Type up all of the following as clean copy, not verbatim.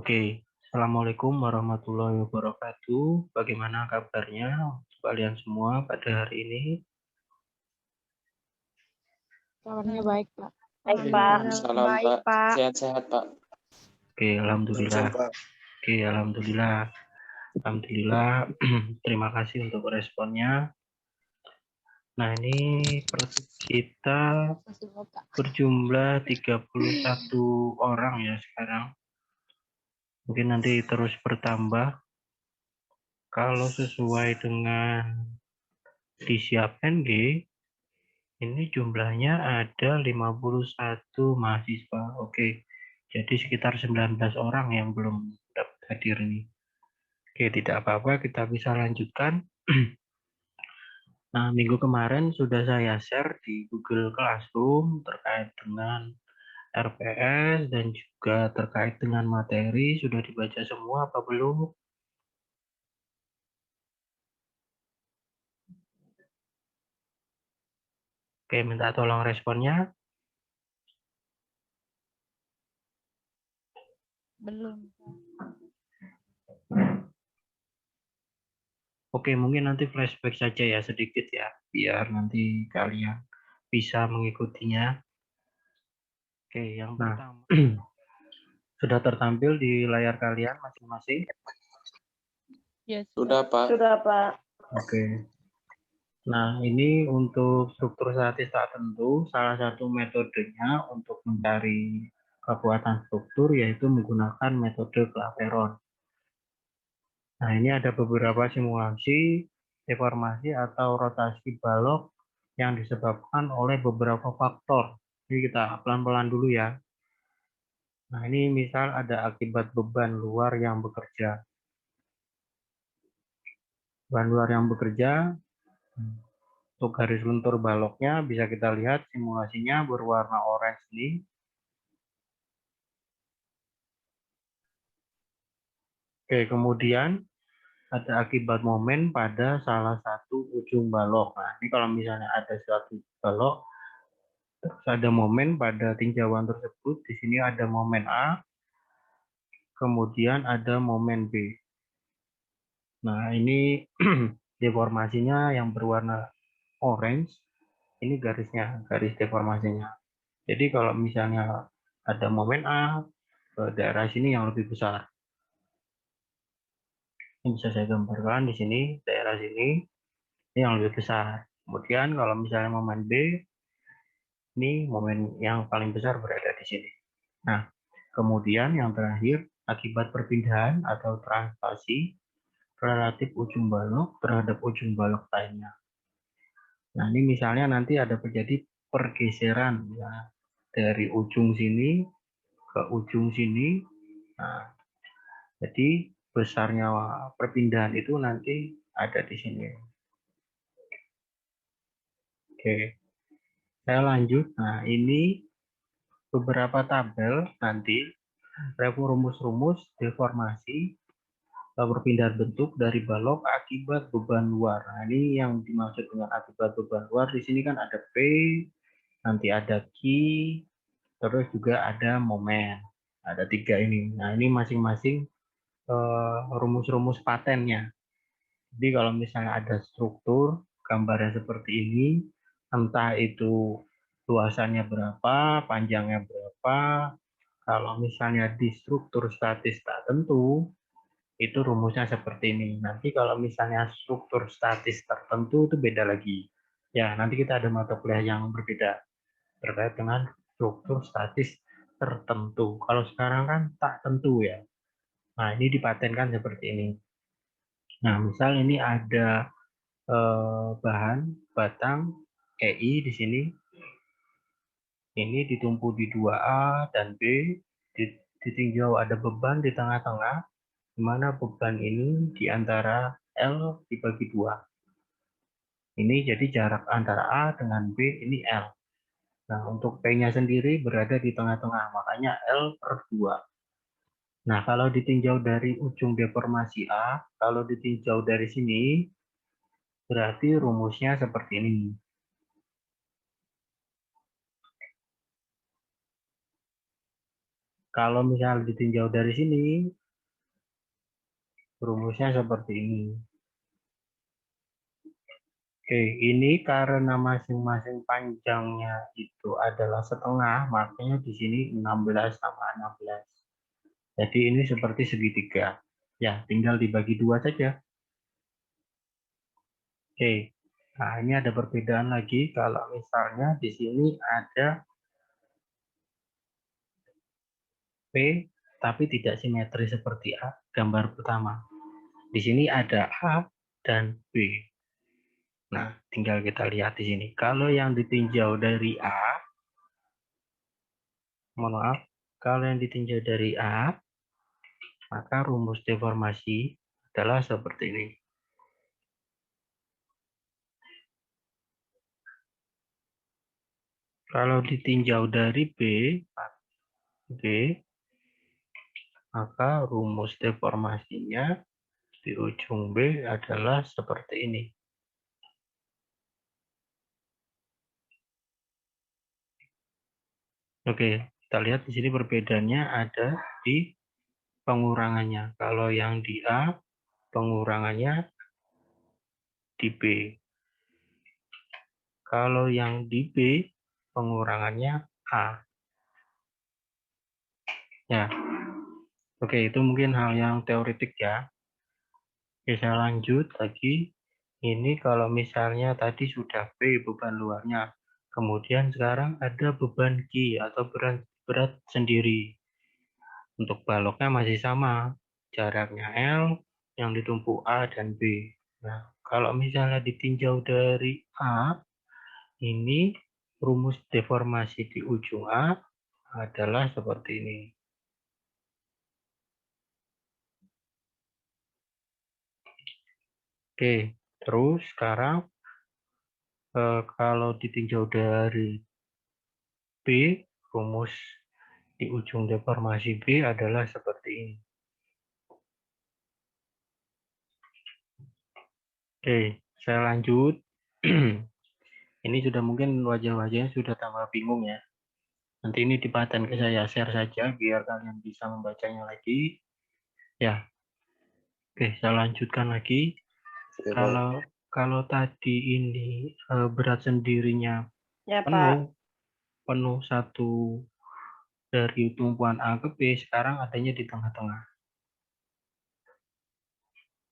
Oke, Assalamualaikum warahmatullahi wabarakatuh. Bagaimana kabarnya untuk kalian semua pada hari ini? Kabarnya baik, Pak. Baik, Pak. Salam, Baik, Pak. Pak. Sehat-sehat, Pak. Oke, alhamdulillah. Oke, alhamdulillah. Alhamdulillah. Terima kasih untuk responnya. Nah, ini kita berjumlah 31 orang ya sekarang. Mungkin nanti terus bertambah. Kalau sesuai dengan disiapkan ini jumlahnya ada 51 mahasiswa. Oke, jadi sekitar 19 orang yang belum dapat hadir nih. Oke, tidak apa-apa, kita bisa lanjutkan. Nah, minggu kemarin sudah saya share di Google Classroom terkait dengan RPS dan juga terkait dengan materi. Sudah dibaca semua apa belum? Oke, minta tolong responnya. Belum. Oke, mungkin nanti flashback saja ya sedikit ya, biar nanti kalian bisa mengikutinya. Oke, yang pertama sudah tertampil di layar kalian masing-masing. Yes. Sudah, Pak. Sudah, Pak. Oke. Nah, ini untuk struktur statis tak tentu, salah satu metodenya untuk mencari kekuatan struktur yaitu menggunakan metode Clapeyron. Nah, ini ada beberapa simulasi deformasi atau rotasi balok yang disebabkan oleh beberapa faktor. Jadi kita pelan-pelan dulu ya. Nah, ini misal ada akibat beban luar yang bekerja. Beban luar yang bekerja, untuk garis luntur baloknya bisa kita lihat simulasinya berwarna orange ini. Oke, kemudian ada akibat momen pada salah satu ujung balok. Nah, ini kalau misalnya ada suatu balok, terus ada momen pada tinjauan tersebut, di sini ada momen A, kemudian ada momen B. Nah, ini deformasinya yang berwarna orange, ini garisnya, garis deformasinya. Jadi kalau misalnya ada momen A, ke daerah sini yang lebih besar. Ini bisa saya gambarkan di sini, daerah sini, ini yang lebih besar. Kemudian kalau misalnya momen B, ini momen yang paling besar berada di sini. Nah, kemudian yang terakhir, akibat perpindahan atau translasi relatif ujung balok terhadap ujung balok lainnya. Nah, ini misalnya nanti ada terjadi pergeseran ya, dari ujung sini ke ujung sini. Nah, jadi besarnya perpindahan itu nanti ada di sini. Oke, saya lanjut. Nah, ini beberapa tabel nanti rumus-rumus deformasi perpindahan bentuk dari balok akibat beban luar. Nah, ini yang dimaksud dengan akibat beban luar. Di sini kan ada P, nanti ada Q, terus juga ada momen. Ada 3 ini. Nah, ini masing-masing rumus-rumus patennya. Jadi kalau misalnya ada struktur gambarnya seperti ini, entah itu luasannya berapa, panjangnya berapa, kalau misalnya di struktur statis tak tentu, itu rumusnya seperti ini. Nanti kalau misalnya struktur statis tertentu itu beda lagi. Ya, nanti kita ada mata kuliah yang berbeda terkait dengan struktur statis tertentu. Kalau sekarang kan tak tentu ya. Nah, ini dipatenkan seperti ini. Nah, misal ini ada bahan batang EI di sini. Ini ditumpu di 2A dan B. Ditinjau ada beban di tengah-tengah, di mana beban ini di antara L dibagi 2. Ini jadi jarak antara A dengan B ini L. Nah, untuk P-nya sendiri berada di tengah-tengah, makanya L/2. Nah, kalau ditinjau dari ujung deformasi A, kalau ditinjau dari sini, berarti rumusnya seperti ini. Kalau misal ditinjau dari sini, rumusnya seperti ini. Oke, ini karena masing-masing panjangnya itu adalah setengah, makanya di sini 16 sama 16. Jadi ini seperti segitiga. Ya, tinggal dibagi dua saja. Oke, nah ini ada perbedaan lagi. Kalau misalnya di sini ada P, tapi tidak simetris seperti A, gambar pertama. Di sini ada A dan B. Nah, tinggal kita lihat di sini. Kalau yang ditinjau dari A, mohon maaf, kalau yang ditinjau dari A, maka rumus deformasi adalah seperti ini. Kalau ditinjau dari B, maka rumus deformasinya di ujung B adalah seperti ini. Oke, kita lihat di sini perbedaannya ada di pengurangannya. Kalau yang di A, pengurangannya di B. Kalau yang di B, pengurangannya A. Ya, oke, itu mungkin hal yang teoretik ya. Oke, saya lanjut lagi. Ini kalau misalnya tadi sudah B beban luarnya, kemudian sekarang ada beban Q atau berat sendiri. Untuk baloknya masih sama, jaraknya L, yang ditumpuk A dan B. Nah, kalau misalnya ditinjau dari A, ini rumus deformasi di ujung A adalah seperti ini. Oke, terus sekarang kalau ditinjau dari B, rumus di ujung deformasi B adalah seperti ini. Oke, saya lanjut. Ini sudah mungkin wajah-wajahnya sudah tambah bingung ya. Nanti ini dipaten ke saya share saja biar kalian bisa membacanya lagi. Ya, oke, saya lanjutkan lagi. Kalau tadi ini berat sendirinya Ya, penuh, Pak. penuh satu dari tumpuan A ke B, sekarang adanya di tengah-tengah.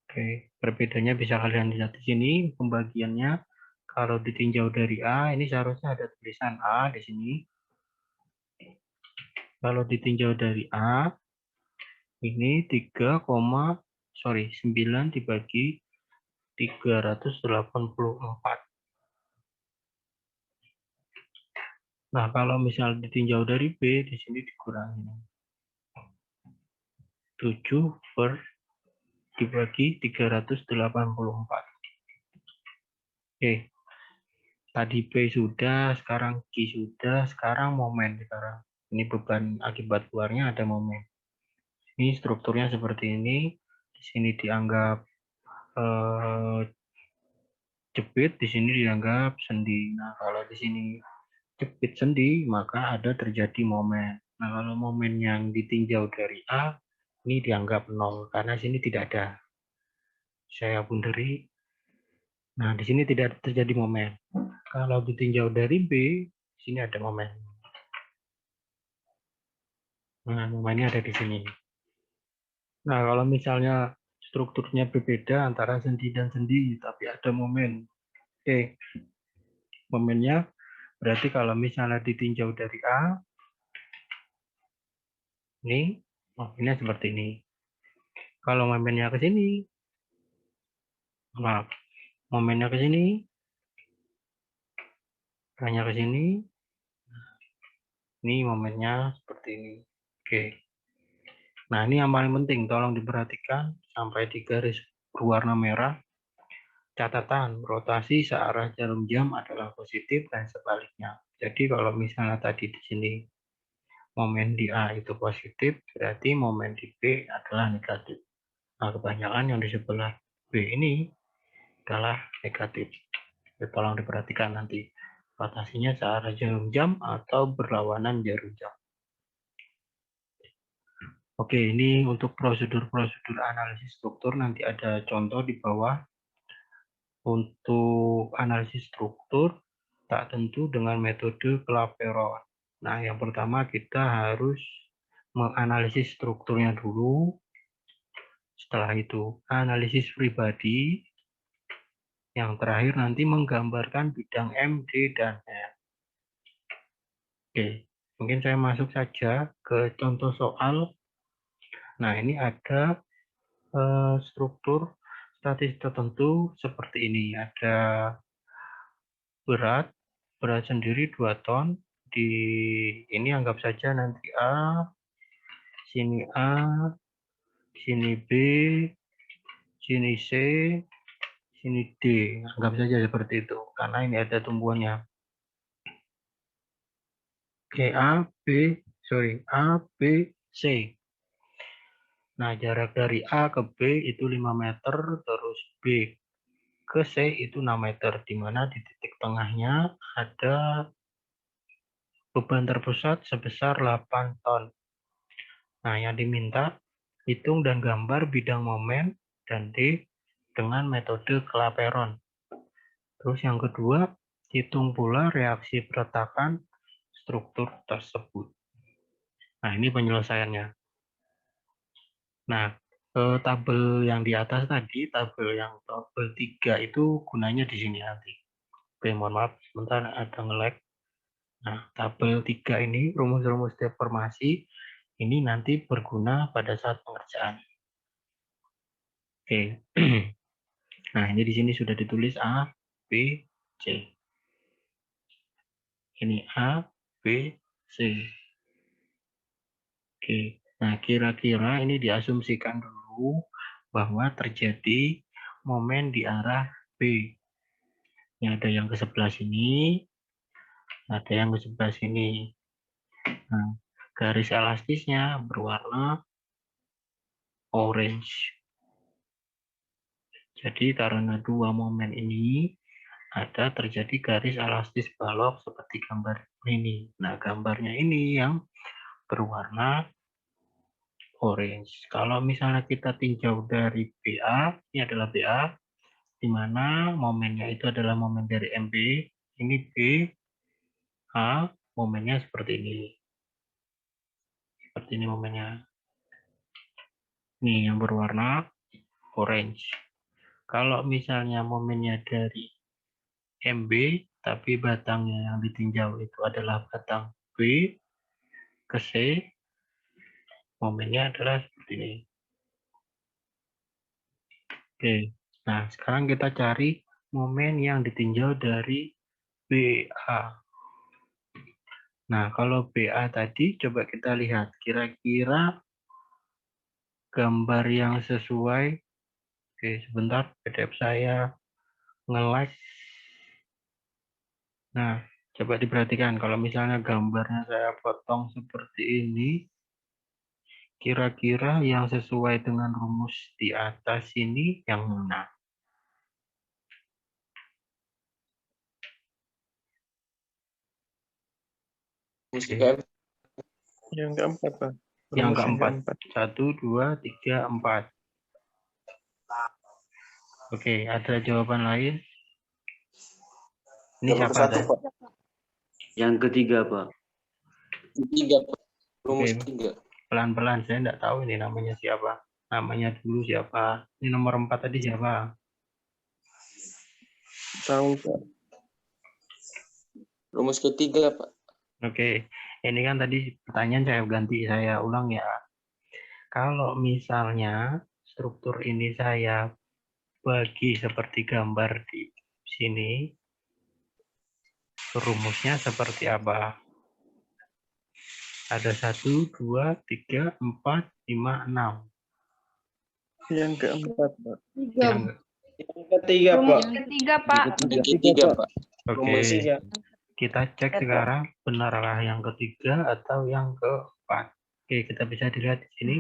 Oke, perbedaannya bisa kalian lihat di sini pembagiannya. Kalau ditinjau dari A, ini seharusnya ada tulisan A di sini. Kalau ditinjau dari A, ini 9 dibagi 384. Nah, kalau misal ditinjau dari B, di sini dikurangi 7 per dibagi 384. Oke, tadi B sudah, sekarang Q sudah, sekarang momen sekarang. Ini beban akibat luarnya ada momen. Ini strukturnya seperti ini. Di sini dianggap jepit, di sini dianggap sendi. Nah, kalau di sini jepit sendi, maka ada terjadi momen. Nah, kalau momen yang ditinjau dari A, ini dianggap 0, karena sini tidak ada. Saya punderi. Nah, di sini tidak terjadi momen. Kalau ditinjau dari B, di sini ada momen. Nah, momennya ada di sini. Nah, kalau misalnya strukturnya berbeda antara sendi dan sendi, tapi ada momen. Oke, momennya berarti kalau misalnya ditinjau dari A, ini momennya seperti ini. Kalau momennya ke sini, maaf, momennya ke sini, hanya ke sini, ini momennya seperti ini. Oke. Nah, ini yang paling penting, tolong diperhatikan sampai di garis berwarna merah. Catatan, rotasi searah jarum jam adalah positif dan sebaliknya. Jadi kalau misalnya tadi di sini momen di A itu positif, berarti momen di B adalah negatif. Nah, kebanyakan yang di sebelah B ini adalah negatif. Jadi, tolong diperhatikan nanti. Rotasinya searah jarum jam atau berlawanan jarum jam. Oke, ini untuk prosedur-prosedur analisis struktur nanti ada contoh di bawah. Untuk analisis struktur tak tentu dengan metode Clapeyron. Nah, yang pertama kita harus menganalisis strukturnya dulu. Setelah itu analisis pribadi. Yang terakhir nanti menggambarkan bidang M, D, dan F. Oke, mungkin saya masuk saja ke contoh soal. Nah, ini ada struktur statis tertentu seperti ini. Ada berat sendiri 2 ton. Di ini anggap saja nanti A, sini A, sini B, sini C, sini D. Anggap saja seperti itu, karena ini ada tumbuhannya. Oke, A, B, C. Nah, jarak dari A ke B itu 5 meter, terus B ke C itu 6 meter, di mana di titik tengahnya ada beban terpusat sebesar 8 ton. Nah, yang diminta hitung dan gambar bidang momen dan D dengan metode Clapeyron. Terus yang kedua, hitung pula reaksi peretakan struktur tersebut. Nah, ini penyelesaiannya. Nah, tabel yang di atas tadi, tabel 3 itu gunanya di sini nanti. Oke, mohon maaf, sebentar ada nge-lag. Nah, tabel 3 ini, rumus-rumus deformasi, ini nanti berguna pada saat pengerjaan. Oke. Nah, ini di sini sudah ditulis A, B, C. Ini A, B, C. Oke. Nah, kira-kira ini diasumsikan dulu bahwa terjadi momen di arah B. Ini ada yang ke sebelah sini, ada yang ke sebelah sini. Nah, garis elastisnya berwarna orange. Jadi karena dua momen ini ada terjadi garis elastis balok seperti gambar ini. Nah, gambarnya ini yang berwarna orange. Kalau misalnya kita tinjau dari BA, ini adalah BA, di mana momennya itu adalah momen dari MB, ini B, A, momennya seperti ini. Seperti ini momennya. Ini yang berwarna orange. Kalau misalnya momennya dari MB, tapi batangnya yang ditinjau itu adalah batang B ke C, momennya adalah seperti ini. Oke, nah sekarang kita cari momen yang ditinjau dari BA. Nah, kalau BA tadi, coba kita lihat kira-kira gambar yang sesuai. Oke, sebentar, PDF saya nge-lag. Nah, coba diperhatikan kalau misalnya gambarnya saya potong seperti ini, kira-kira yang sesuai dengan rumus di atas ini yang mana? Oke. Yang keempat, Pak. Yang Rumus keempat. 1, 2, 3, 4. Oke, ada jawaban lain? Ini siapa satu, ada? Pak. Yang ketiga, Pak. Ketiga, Pak. Rumus Oke. 3. Pelan-pelan, saya enggak tahu ini namanya siapa. Namanya dulu siapa? Ini nomor 4 tadi siapa? Tahu, Pak. Rumus ketiga, Pak. Oke, ini kan tadi pertanyaan saya ganti, saya ulang ya. Kalau misalnya struktur ini saya bagi seperti gambar di sini, rumusnya seperti apa? Ada 1, 2, 3, 4, 5, 6. Yang keempat, Pak. Yang Ketiga, Pak. Yang ketiga, Pak. Yang ketiga, Pak. Oke, Rumus 3. kita cek sekarang benarkah yang ketiga atau yang keempat. Oke, kita bisa dilihat di sini.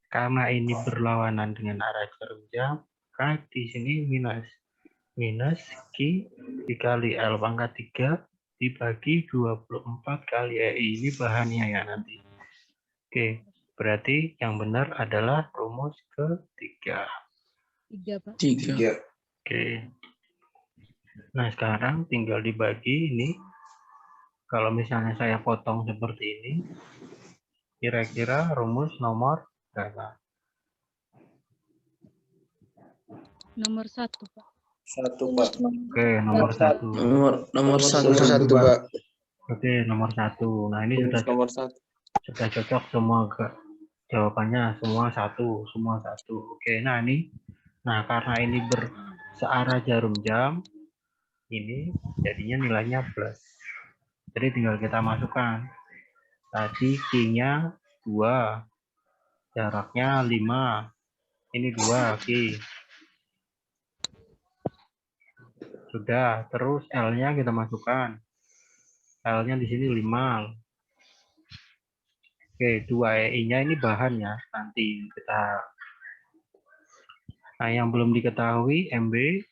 Karena ini berlawanan dengan arah jarum jam, maka di sini minus Q dikali L pangkat 3 dibagi 24 kali EI. Ini bahannya ya nanti. Oke, berarti yang benar adalah rumus ketiga. 3, Pak. 3. Oke. Nah, sekarang tinggal dibagi ini. Kalau misalnya saya potong seperti ini, kira-kira rumus nomor berapa? Nomor 1, Pak. 1, Pak. Oke, nomor 1. Nomor 1, Pak. Oke, nomor 1. Nah, ini Rumus nomor 1. sudah cocok semua jawabannya, semua 1, semua 1. Oke, nah ini. Nah, karena ini searah jarum jam, ini jadinya nilainya plus. Jadi tinggal kita masukkan. Tadi Q-nya 2, jaraknya 5. Ini 2 Q. Sudah, terus L-nya kita masukkan. L-nya di sini 5. Oke, 2EI-nya ini bahan ya. Nanti kita. Nah, yang belum diketahui MB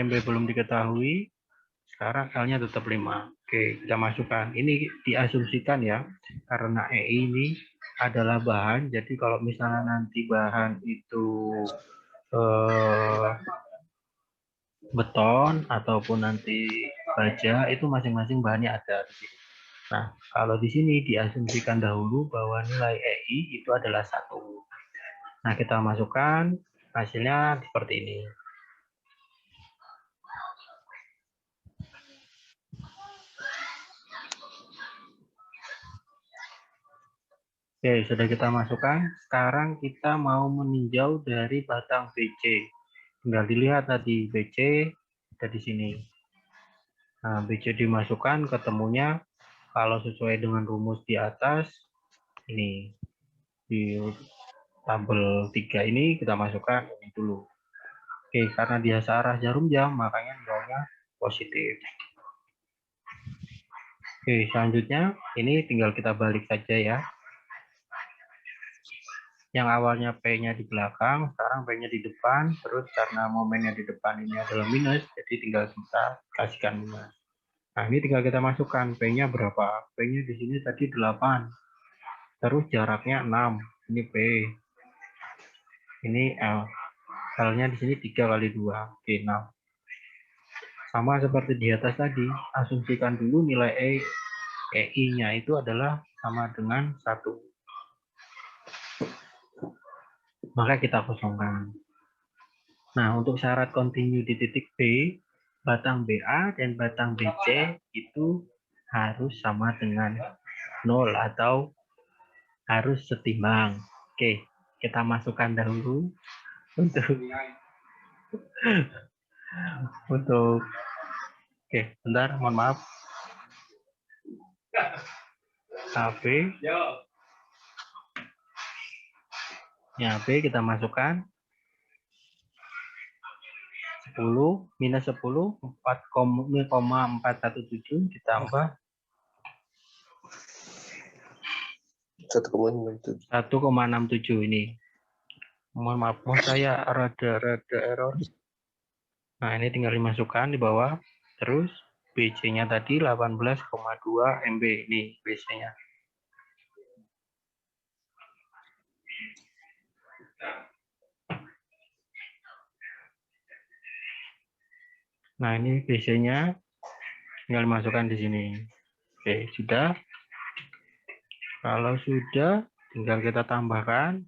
belum diketahui. Sekarang L-nya tetap 5. Oke, kita masukkan. Ini diasumsikan ya, karena EI ini adalah bahan. Jadi kalau misalnya nanti bahan itu beton ataupun nanti baja, itu masing-masing bahannya ada. Nah, kalau di sini diasumsikan dahulu bahwa nilai EI itu adalah 1. Nah, kita masukkan, hasilnya seperti ini. Oke, sudah kita masukkan. Sekarang kita mau meninjau dari batang BC. Tinggal dilihat tadi BC ada di sini. Nah, BC dimasukkan, ketemunya kalau sesuai dengan rumus di atas, ini di tabel 3 ini kita masukkan ini dulu. Oke, karena dia searah jarum jam, makanya nilainya positif. Oke, selanjutnya ini tinggal kita balik saja ya. Yang awalnya P-nya di belakang, sekarang P-nya di depan, terus karena momennya di depan ini adalah minus, jadi tinggal kita kasihkan minus. Nah, ini tinggal kita masukkan P-nya berapa. P-nya di sini tadi 8. Terus jaraknya 6. Ini P. Ini L. L-nya di sini 3 kali 2. Oke, 6. Sama seperti di atas tadi, asumsikan dulu nilai EI-nya itu adalah sama dengan 1. Maka kita kosongkan. Nah, untuk syarat continue di titik B, batang BA dan batang BC itu harus sama dengan 0 atau harus setimbang. Oke, kita masukkan dahulu untuk oke, bentar, mohon maaf. AB. Ya, B kita masukkan. 10 minus 10 4,417 ditambah 1,67 ini. Mohon maaf, saya rada error. Nah, ini tinggal dimasukkan di bawah. Terus BC-nya tadi 18,2 MB ini BC-nya. Nah, ini BC-nya tinggal dimasukkan di sini. Oke, sudah. Kalau sudah, tinggal kita tambahkan.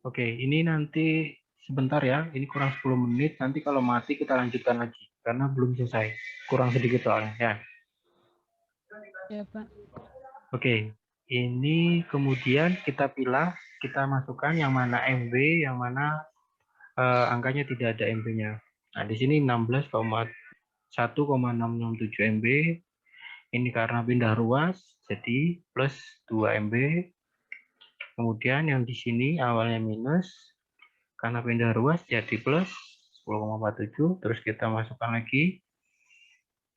Oke, ini nanti sebentar ya. Ini kurang 10 menit. Nanti kalau mati kita lanjutkan lagi. Karena belum selesai. Kurang sedikit soalnya ya. Ya, Pak. Oke, ini kemudian kita pilih, kita masukkan yang mana MB, yang mana angkanya tidak ada MB-nya. Nah, di sini 16,1,667 MB. Ini karena pindah ruas, jadi plus 2 MB. Kemudian yang di sini awalnya minus, karena pindah ruas jadi plus 10,47. Terus kita masukkan lagi.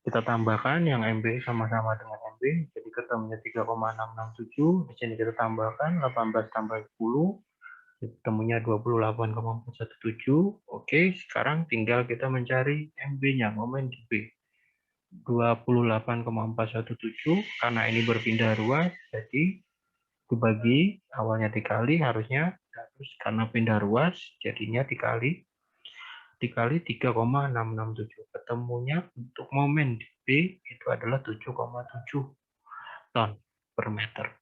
Kita tambahkan yang MB sama-sama dengan MB, jadi ketemunya 3,667. Di sini kita tambahkan 18 tambah 10, ketemunya 28,417. Oke, sekarang tinggal kita mencari MB-nya, momen di B. 28,417 karena ini berpindah ruas, jadi dibagi awalnya dikali harusnya terus karena pindah ruas jadinya dikali 3,667. Ketemunya untuk momen di B itu adalah 7,7 ton per meter.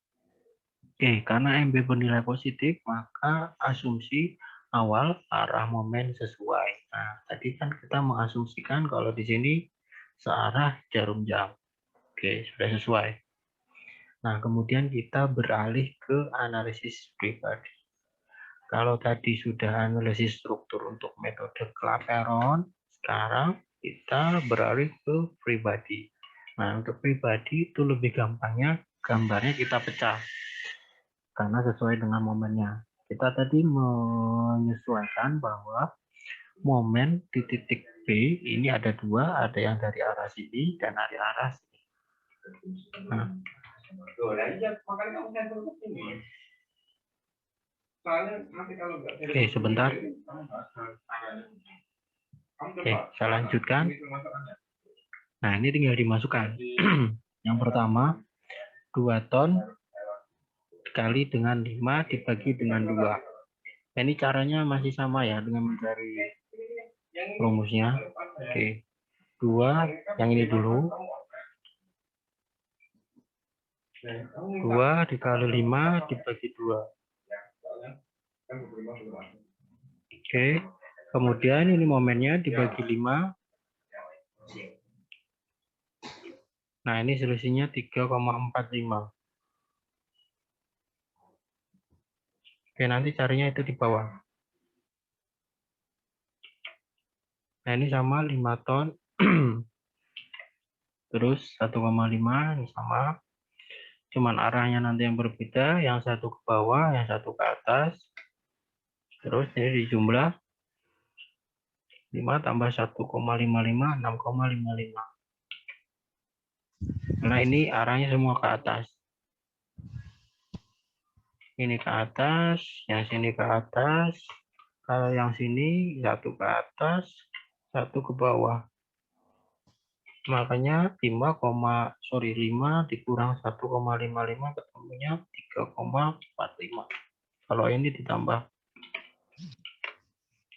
Oke, karena MB bernilai positif, maka asumsi awal arah momen sesuai. Nah, tadi kan kita mengasumsikan kalau di sini searah jarum jam. Oke, sudah sesuai. Nah, kemudian kita beralih ke analisis pribadi. Kalau tadi sudah analisis struktur untuk metode Clapeyron, sekarang kita beralih ke pribadi. Nah, untuk pribadi itu lebih gampangnya gambarnya kita pecah karena sesuai dengan momennya. Kita tadi menyesuaikan bahwa momen di titik B ini ada dua, ada yang dari arah sini dan dari arah sini. Nah, oke, sebentar. Oke, saya lanjutkan. Nah, ini tinggal dimasukkan. Yang pertama, 2 ton dikali dengan 5 dibagi dengan 2. Nah, ini caranya masih sama ya dengan mencari rumusnya. Oke. 2 yang ini dulu. 2 dikali 5 dibagi 2. Oke. Kemudian ini momennya dibagi 5. Nah, ini selisihnya 3,45. Oke, nanti carinya itu di bawah. Nah, ini sama 5 ton. Terus 1,5 ini sama. Cuman arahnya nanti yang berbeda, yang satu ke bawah, yang satu ke atas. Terus ini dijumlah 5 tambah 1,55, 6,55. Nah, ini arahnya semua ke atas. Ini ke atas, yang sini ke atas. Kalau yang sini satu ke atas, satu ke bawah. Makanya 5 dikurang 1,55 ketemunya 3,45. Kalau ini ditambah.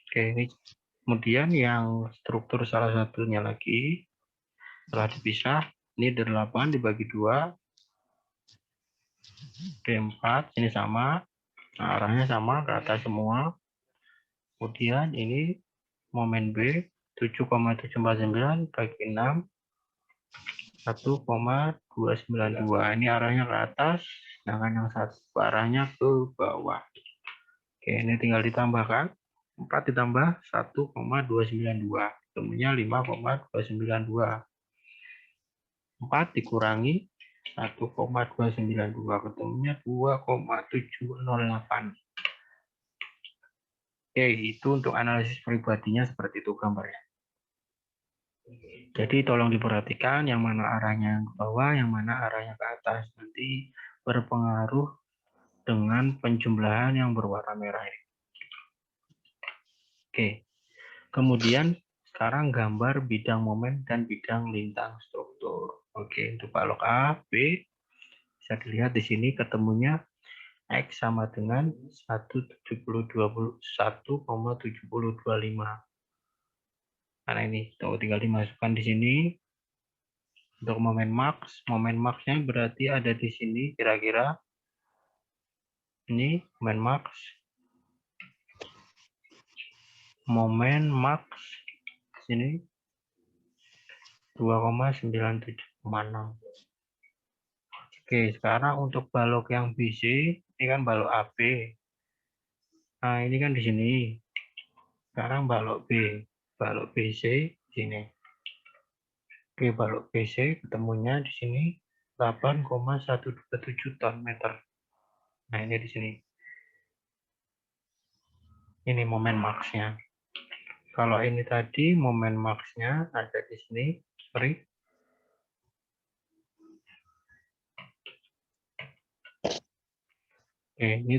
Oke, ini kemudian yang struktur salah satunya lagi setelah dipisah, ini 8 dibagi 2. D4 ini sama. Nah, arahnya sama ke atas semua. Kemudian ini momen B 7,749 bagi 6 1,292. Ini arahnya ke atas, sedangkan yang satu arahnya ke bawah. Oke, ini tinggal ditambahkan. 4 ditambah 1,292. Ketemunya 5,292. 4 dikurangi 1,292. Ketemunya 2,708. Oke, itu untuk analisis pribadinya seperti itu gambarnya. Jadi tolong diperhatikan yang mana arahnya ke bawah, yang mana arahnya ke atas. Nanti berpengaruh dengan penjumlahan yang berwarna merah ini. Oke, kemudian sekarang gambar bidang momen dan bidang lintang struktur. Oke, untuk balok A, B, bisa dilihat di sini ketemunya X sama dengan 1,7025. Karena ini tinggal dimasukkan di sini. Untuk momen max-nya berarti ada di sini kira-kira. Ini momen max. Momen max sini 2,976. Oke, sekarang untuk balok yang BC, ini kan balok AB. Nah, ini kan di sini. Sekarang balok B. Balok BC di sini. Oke, balok BC ketemunya di sini 8,127 ton meter. Nah, ini di sini. Ini momen max-nya. Kalau ini tadi momen max-nya ada di sini. Sorry. Oke, ini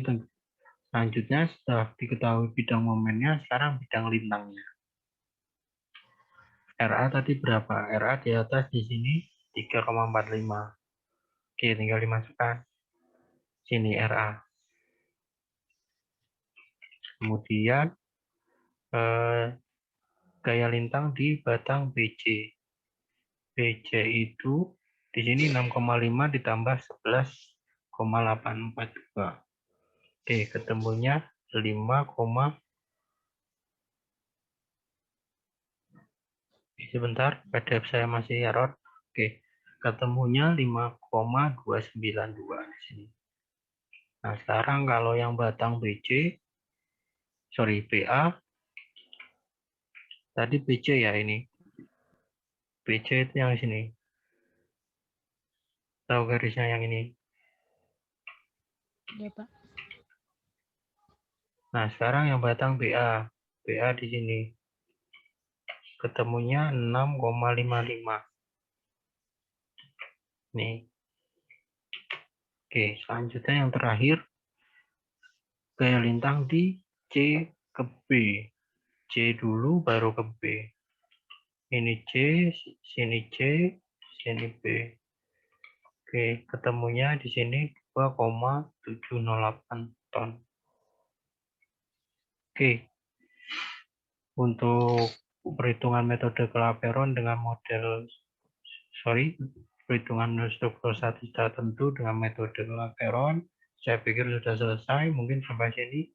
selanjutnya setelah diketahui bidang momennya, sekarang bidang lintangnya. RA tadi berapa? RA di atas di sini 3,45. Oke, tinggal dimasukkan. Sini RA. Kemudian gaya lintang di batang BC. BC itu di sini 6,5 ditambah 11,842. Oke, ketemunya 5, sebentar, PDF saya masih error. Oke, ketemunya 5,292 di sini. Nah, sekarang kalau yang batang BA, tadi BC ya ini. BC itu yang sini. Tahu garisnya yang ini. Ya, Pak. Nah, sekarang yang batang BA. BA di sini. Ketemunya 6,55. Nih. Oke, selanjutnya yang terakhir. Gaya lintang di C ke B. C dulu baru ke B. Ini C, sini C, sini B. Oke, ketemunya di sini 2,708 ton. Oke, untuk perhitungan metode Clapeyron dengan perhitungan struktur statistika tertentu dengan metode Clapeyron, saya pikir sudah selesai. Mungkin sampai sini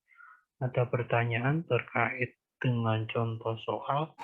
ada pertanyaan terkait dengan contoh soal.